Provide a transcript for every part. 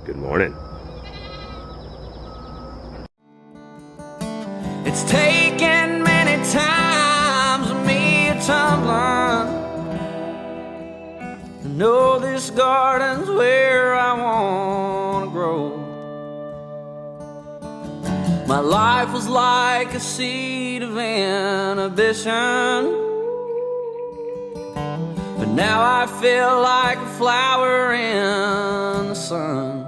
Good morning. It's taken many times of me tumbling to know this garden's where I want to grow. My life was like a seed of inhibition, but now I feel like a flower in the sun.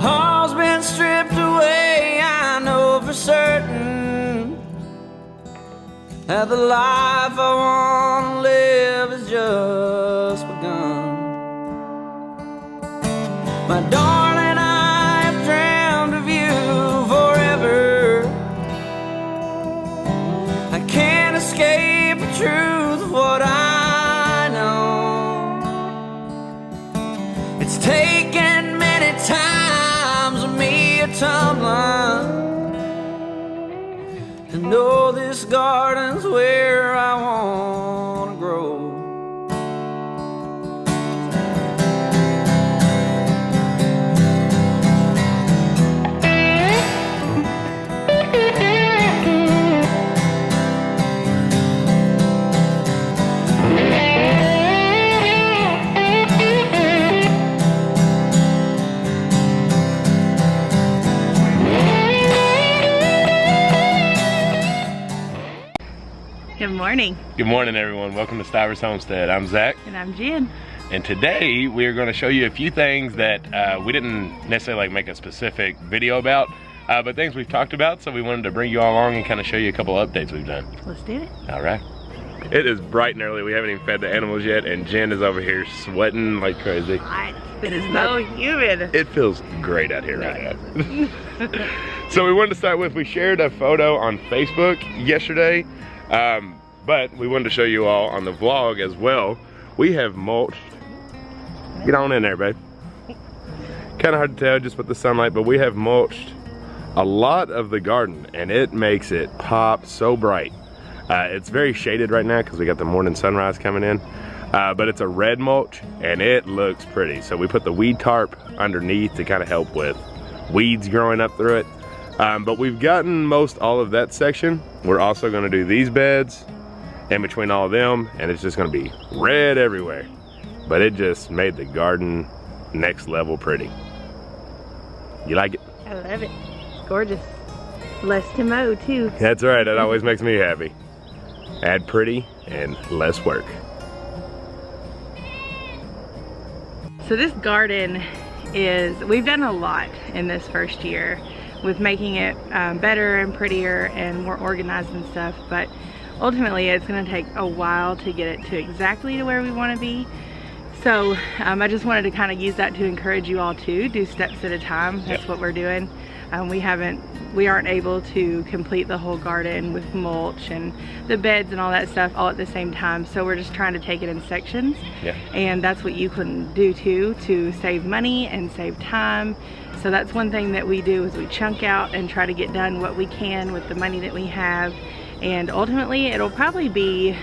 All's been stripped away, I know for certain that the life I want to live has just begun. My darling, I have dreamed of you forever. I can't escape the truth of what I know. It's taken many times of me tumbling to know this garden's where I want to grow. Good morning. Good morning, everyone. Welcome to Stivers Homestead. I'm Zach. And I'm Jen. And today we are going to show you a few things that we didn't necessarily make a specific video about, but things we've talked about, so we wanted to bring you all along and kind of show you a couple of updates we've done. Let's do it. All right. It is bright and early. We haven't even fed the animals yet, and Jen is over here sweating like crazy. It is so humid. It feels great out here right now. So we wanted to start with, we shared a photo on Facebook yesterday, but we wanted to show you all on the vlog as well. We have mulched. Get on in there, babe. Kind of hard to tell just with the sunlight, but we have mulched a lot of the garden, and it makes it pop so bright. It's very shaded right now because we got the morning sunrise coming in, but it's a red mulch and it looks pretty. So we put the weed tarp underneath to kind of help with weeds growing up through it. But we've gotten most all of that section. We're also going to do these beds in between all of them, and it's just going to be red everywhere. But it just made the garden next level pretty. You like it? I love it. Gorgeous. Less to mow too. That's right, that always makes me happy. Add pretty and less work. So this garden we've done a lot in this first year with making it better and prettier and more organized and stuff, but ultimately it's going to take a while to get it to exactly to where we want to be. So I just wanted to kind of use that to encourage you all to do steps at a time. That's what we're doing. We aren't able to complete the whole garden with mulch and the beds and all that stuff all at the same time, so we're just trying to take it in sections. And that's what you can do too, to save money and save time. So that's one thing that we do, is we chunk out and try to get done what we can with the money that we have. And ultimately it'll probably be,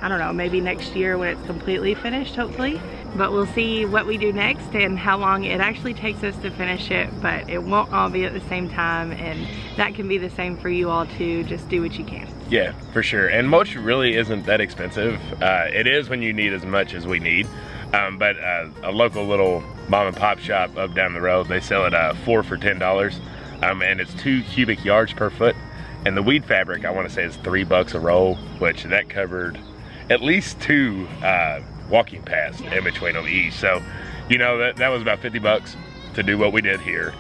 I don't know, maybe next year when it's completely finished, hopefully. But we'll see what we do next and how long it actually takes us to finish it, but it won't all be at the same time, and that can be the same for you all too. Just do what you can. Yeah, for sure. And mulch really isn't that expensive. It is when you need as much as we need. But a local little mom and pop shop up down the road, they sell it 4 for $10. And it's 2 cubic yards per foot. And the weed fabric, I want to say, is $3 a roll, which that covered at least 2 walking paths in between them each. So, you know, that was about $50 to do what we did here.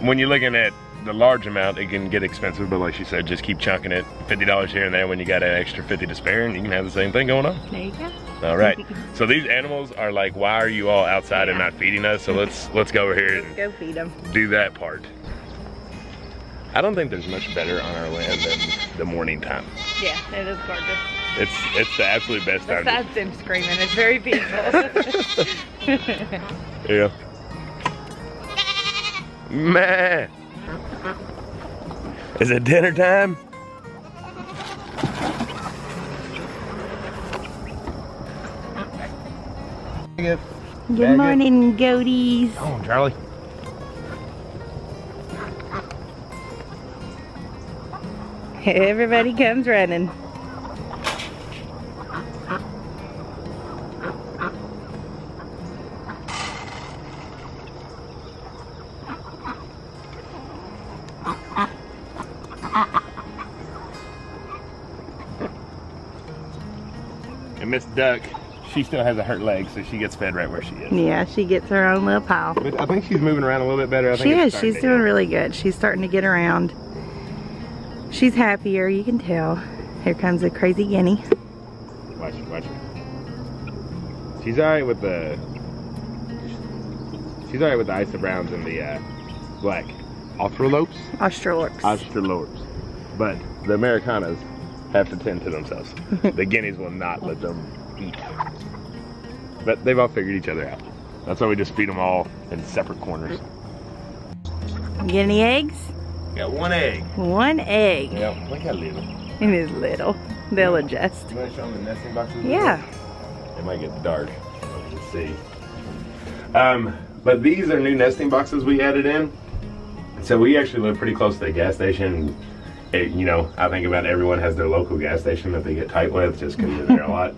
When you're looking at the large amount, it can get expensive, but like she said, just keep chunking it. $50 here and there when you got an extra 50 to spare, and you can have the same thing going on. There you go. All right. So these animals are like, why are you all outside and not feeding us? So let's go over here and go feed them. Do that part. I don't think there's much better on our land than the morning time. Yeah, it is gorgeous. It's the absolute best time. Besides them screaming, it's very peaceful. Yeah. Man. Is it dinner time? Good morning, goaties. Come on, Charlie. Everybody comes running. And Miss Duck, she still has a hurt leg, so she gets fed right where she is. Yeah, she gets her own little pile. But I think she's moving around a little bit better. I think She is. She's doing really good. She's starting to get around. She's happier, you can tell. Here comes a crazy guinea. Watch her, watch her. She's alright with the... She's alright with the Isa Browns and the black Australopes. Australorps. But the Americanas have to tend to themselves. The guineas will not let them eat. But they've all figured each other out. That's why we just feed them all in separate corners. Get any eggs? Got one egg. One egg. Yeah, look how little. It is little. They'll adjust. You want to show them the nesting boxes? Yeah. It might get dark. Let's see. But these are new nesting boxes we added in. So we actually live pretty close to the gas station. You know, I think about everyone has their local gas station that they get tight with just because they're there a lot.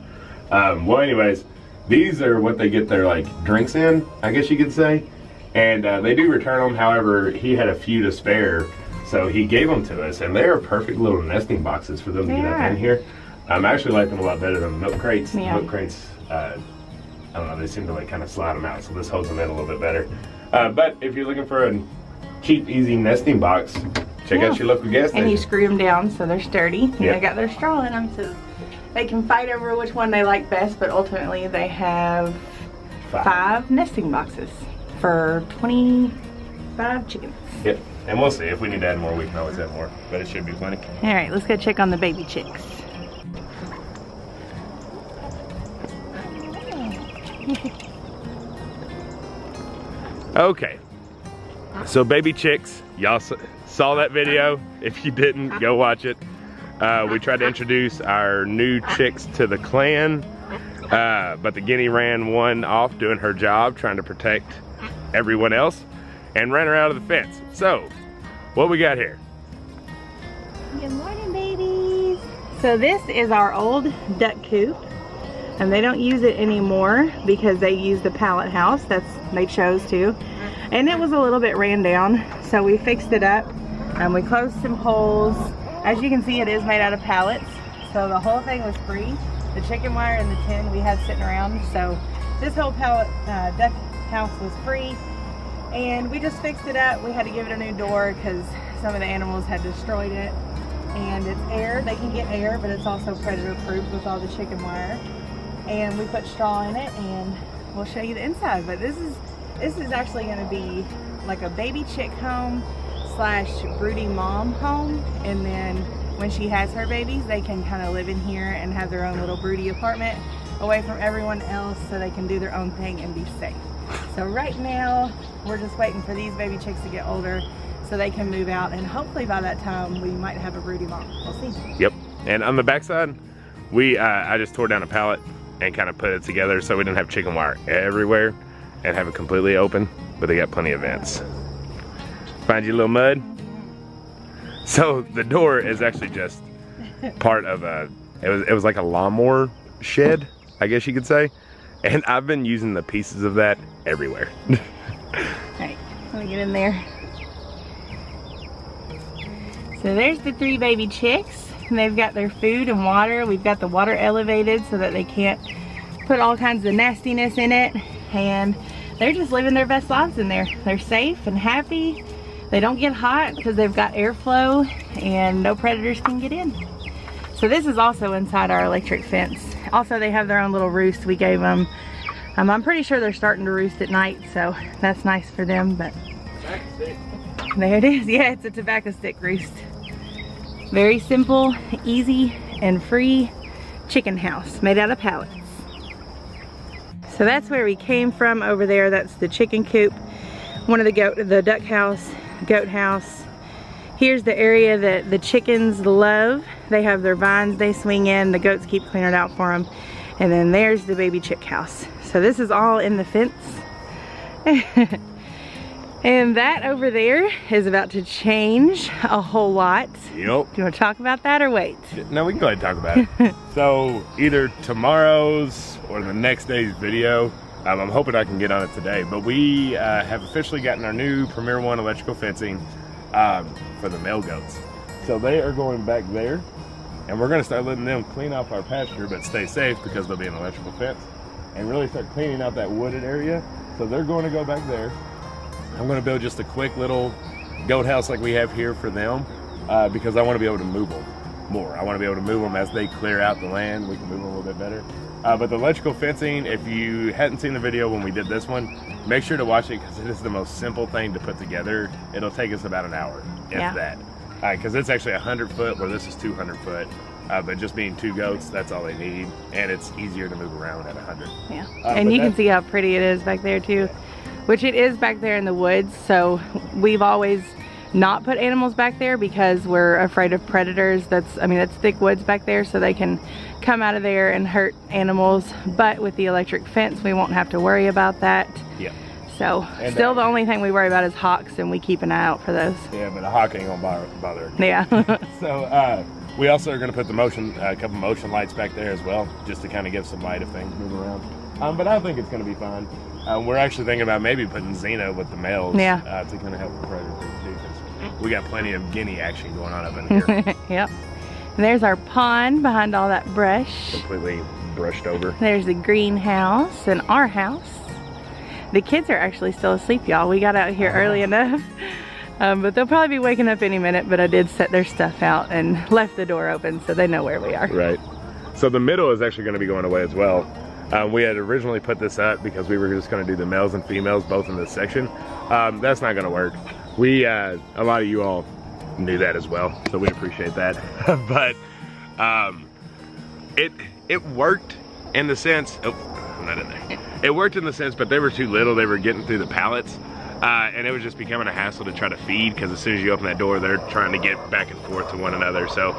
Well, anyways, these are what they get their like drinks in, I guess you could say. And they do return them. However, he had a few to spare, so he gave them to us. And they're perfect little nesting boxes for them to get up in here. I actually like them a lot better than milk crates. Yeah. Milk crates, I don't know, they seem to like kind of slide them out. So this holds them in a little bit better. But if you're looking for a cheap, easy nesting box, check out your local gas station. And you screw them down so they're sturdy. And Yep. they got their straw in them so they can fight over which one they like best, but ultimately they have 5 nesting boxes for 25 chickens. Yep. And we'll see. If we need to add more, we can always add more. But it should be plenty. All right, let's go check on the baby chicks. Okay. So baby chicks, y'all saw that video. If you didn't, go watch it. We tried to introduce our new chicks to the clan, but the guinea ran one off doing her job, trying to protect everyone else, and ran her out of the fence. So, what we got here? Good morning, babies. So this is our old duck coop, and they don't use it anymore because they use the pallet house. They chose to. And it was a little bit ran down, so we fixed it up and we closed some holes. As you can see, it is made out of pallets, so the whole thing was free. The chicken wire and the tin we had sitting around, so this whole pallet duck house was free, and we just fixed it up. We had to give it a new door because some of the animals had destroyed it. And it's air, they can get air, but it's also predator proof with all the chicken wire. And we put straw in it, and we'll show you the inside. But this is actually going to be like a baby chick home slash broody mom home, and then when she has her babies, they can kind of live in here and have their own little broody apartment away from everyone else, so they can do their own thing and be safe. So right now we're just waiting for these baby chicks to get older so they can move out, and hopefully by that time we might have a broody mom. We'll see. Yep. And on the backside, I just tore down a pallet and kind of put it together so we didn't have chicken wire everywhere and have it completely open, but they got plenty of vents. Find you a little mud. So the door is actually just part of it was like a lawnmower shed, I guess you could say. And I've been using the pieces of that everywhere. Alright, let me get in there. So there's the 3 baby chicks, and they've got their food and water. We've got the water elevated so that they can't put all kinds of nastiness in it, and they're just living their best lives in there. They're safe and happy. They don't get hot because they've got airflow and no predators can get in. So this is also inside our electric fence. Also, they have their own little roost we gave them. I'm pretty sure they're starting to roost at night, so that's nice for them. But there it is. Yeah, it's a tobacco stick roost. Very simple, easy, and free chicken house made out of pallets. So that's where we came from over there. That's the chicken coop. One of the duck house, goat house. Here's the area that the chickens love. They have their vines they swing in. The goats keep cleaning it out for them. And then there's the baby chick house. So So this is all in the fence. And that over there is about to change a whole lot. Yep. Do you want to talk about that or wait? No, we can go ahead and talk about it. So either tomorrow's or the next day's video, I'm hoping I can get on it today, but we have officially gotten our new Premier 1 electrical fencing for the male goats. So they are going back there, and we're going to start letting them clean off our pasture, but stay safe because they'll be an electrical fence, and really start cleaning out that wooded area. So they're going to go back there. I'm going to build just a quick little goat house like we have here for them because I want to be able to move them more. I want to be able to move them as they clear out the land. We can move them a little bit better. But the electrical fencing, if you hadn't seen the video when we did this one, make sure to watch it because it is the most simple thing to put together. It'll take us about an hour, if that. Because it's actually 100 foot where this is 200 foot. But just being 2 goats, that's all they need. And it's easier to move around at 100. Yeah, and you can see how pretty it is back there too. Which it is back there in the woods, so we've always not put animals back there because we're afraid of predators. It's thick woods back there, so they can come out of there and hurt animals. But with the electric fence, we won't have to worry about that. Yeah. So, and still the only thing we worry about is hawks, and we keep an eye out for those. Yeah, but a hawk ain't gonna bother. Yeah. So, we also are gonna put the a couple motion lights back there as well, just to kind of give some light if things move around. But I think it's gonna be fine. We're actually thinking about maybe putting Xena with the males to kind of help the predators too, because we got plenty of guinea action going on up in here. Yep. And there's our pond behind all that brush. Completely brushed over. There's the greenhouse and our house. The kids are actually still asleep, y'all. We got out here early enough. But they'll probably be waking up any minute, but I did set their stuff out and left the door open so they know where we are. Right. So the middle is actually going to be going away as well. We had originally put this up because we were just going to do the males and females both in this section. That's not going to work. A lot of you all knew that as well, so we appreciate that. But it worked in the sense. Oh, I'm not in there. It worked in the sense, but they were too little. They were getting through the pallets, and it was just becoming a hassle to try to feed because as soon as you open that door, they're trying to get back and forth to one another. So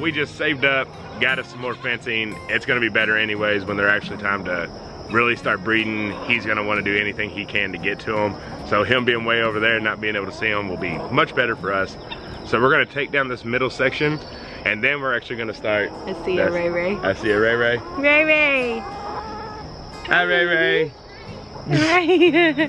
we just saved up, got us some more fencing. It's going to be better anyways when they're actually time to really start breeding. He's going to want to do anything he can to get to them. So him being way over there and not being able to see them will be much better for us. So we're going to take down this middle section, and then we're actually going to start. I see a Ray Ray. I see a Ray Ray. Ray Ray. Hi Ray Ray. Ray.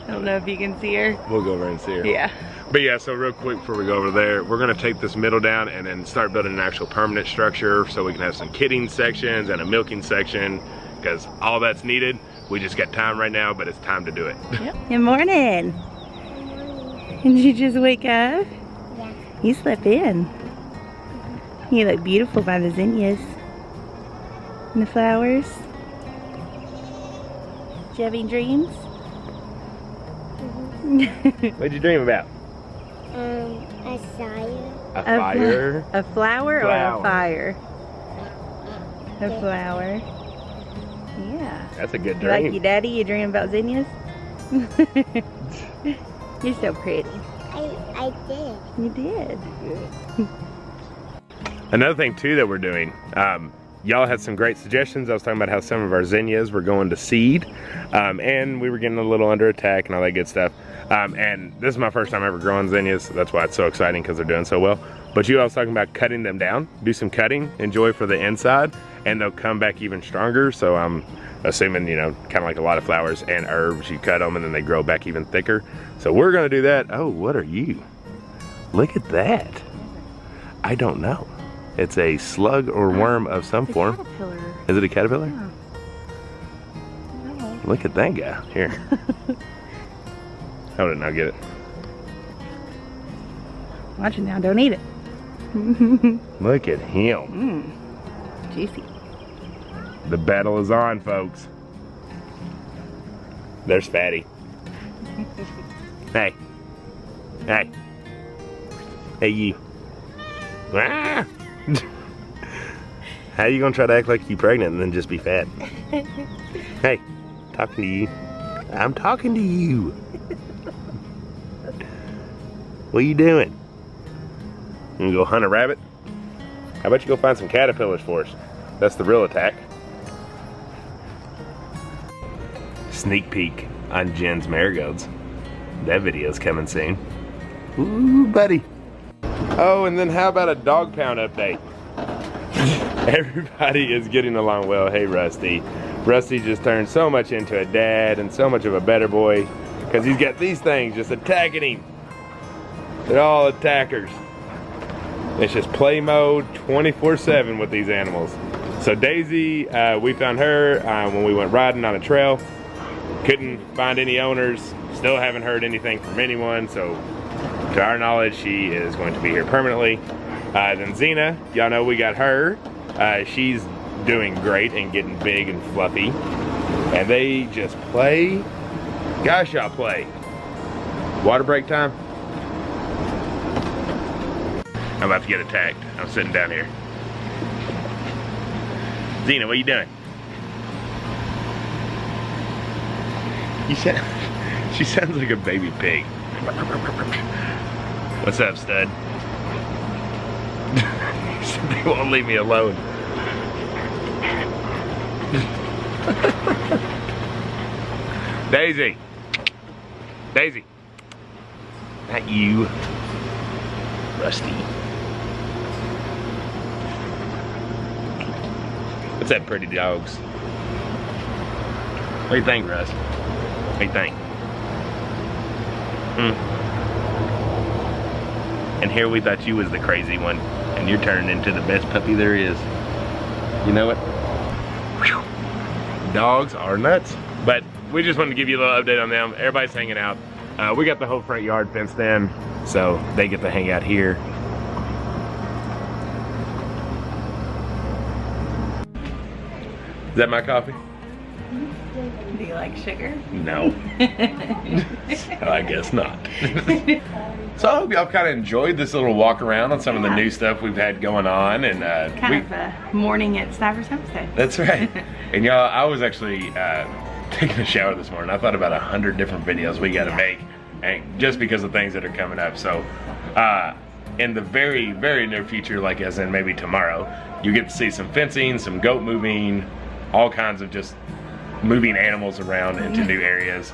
I don't know if you can see her. We'll go over and see her. Yeah. But yeah, so real quick before we go over there, we're gonna take this middle down and then start building an actual permanent structure so we can have some kidding sections and a milking section, because all that's needed. We just got time right now, but it's time to do it. Yep. Good morning. Did you just wake up? Yeah. You slept in. You look beautiful by the zinnias. And the flowers. Did you have any dreams? What'd you dream about? A fire. A fire? A flower or a fire? A flower. Yeah. That's a good You dream. like your daddy? You dream about zinnias? You're so pretty. I did. You did. Another thing too that we're doing, y'all had some great suggestions. I was talking about how some of our zinnias were going to seed, and we were getting a little under attack and all that good stuff. And this is my first time ever growing zinnias, so that's why it's so exciting, because they're doing so well. But I was talking about cutting them down, do some cutting, enjoy for the inside, and they'll come back even stronger. So I'm assuming, you know, kind of like a lot of flowers and herbs, you cut them and then they grow back even thicker. So we're gonna do that. Oh, what are you? Look at that. I don't know. It's a slug or worm of some form. Caterpillar. Is it a caterpillar? Yeah. No. Look at that guy. Here. Hold it, now get it. Watch it now, don't eat it. Look at him. Juicy. The battle is on, folks. There's Fatty. Hey. Hey. Hey, you. Ah! How you gonna try to act like you're pregnant and then just be fat? Hey, talking to you. I'm talking to you. What are you doing? You gonna go hunt a rabbit? How about you go find some caterpillars for us? That's the real attack. sneak peek on Jen's marigolds. That video's coming soon. Ooh, buddy. Oh, and then how about a dog pound update? Everybody is getting along well. Hey, Rusty. Rusty just turned so much into a dad and so much of a better boy because he's got these things just attacking him. They're all attackers. It's just play mode 24/7 with these animals. So Daisy, we found her when we went riding on a trail. Couldn't find any owners. Still haven't heard anything from anyone. So to our knowledge, she is going to be here permanently. Then Xena, y'all know we got her. She's doing great and getting big and fluffy. And they just play. Gosh, y'all play. Water break time. I'm about to get attacked. I'm sitting down here. Xena, what are you doing? She sounds like a baby pig. What's up, stud? They won't leave me alone. Daisy. Daisy. Not you. Rusty. What's that, pretty dogs? What do you think, Russ? What do you think? And here we thought you was the crazy one, and you're turning into the best puppy there is. You know what? Whew. Dogs are nuts. But we just wanted to give you a little update on them. Everybody's hanging out. We got the whole front yard fenced in, so they get to hang out here. Is that my coffee? Do you like sugar? No. I guess not. So I hope y'all kind of enjoyed this little walk around on some of the new stuff we've had going on. And kind of a morning at Stivers Homestead. That's right. And y'all, I was actually taking a shower this morning. I thought about 100 different videos we got to make, and just because of things that are coming up. So in the very, very near future, like as in maybe tomorrow, you get to see some fencing, some goat moving, all kinds of just moving animals around into new areas.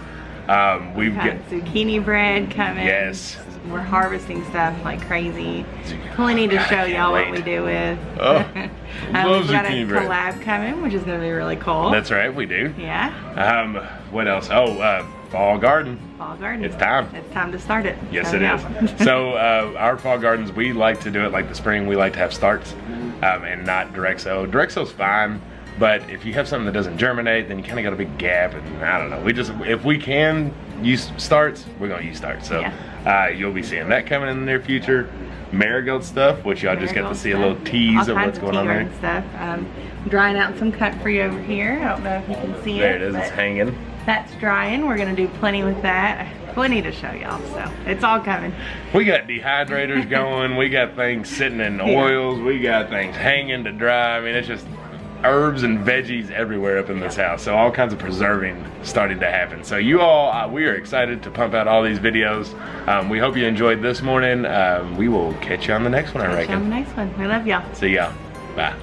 We've got zucchini bread coming. Yes. We're harvesting stuff like crazy. Plenty to show y'all what we do with. Oh, we've got a collab coming, which is going to be really cool. That's right, we do. Yeah. What else? Oh, fall garden. Fall garden. It's time. It's time to start it. Yes, it is. So our fall gardens, we like to do it like the spring. We like to have starts and not direct sow. Direct sow's fine. But if you have something that doesn't germinate, then you kind of got a big gap, and I don't know. We just, if we can use starts, we're gonna use starts. So you'll be seeing that coming in the near future. Marigold stuff, which y'all just get to see a little tease of what's going on there. Stuff. Drying out some cut for you over here. I don't know if you can see it. There it is. It's hanging. That's drying. We're gonna do plenty with that. Plenty to show y'all, so it's all coming. We got dehydrators going. We got things sitting in oils. We got things hanging to dry. I mean, it's just herbs and veggies everywhere up in this house. So all kinds of preserving starting to happen. So you all, we are excited to pump out all these videos. We hope you enjoyed this morning. We will catch you on the next one, I reckon. Catch you on the next one. We love y'all. See y'all. Bye.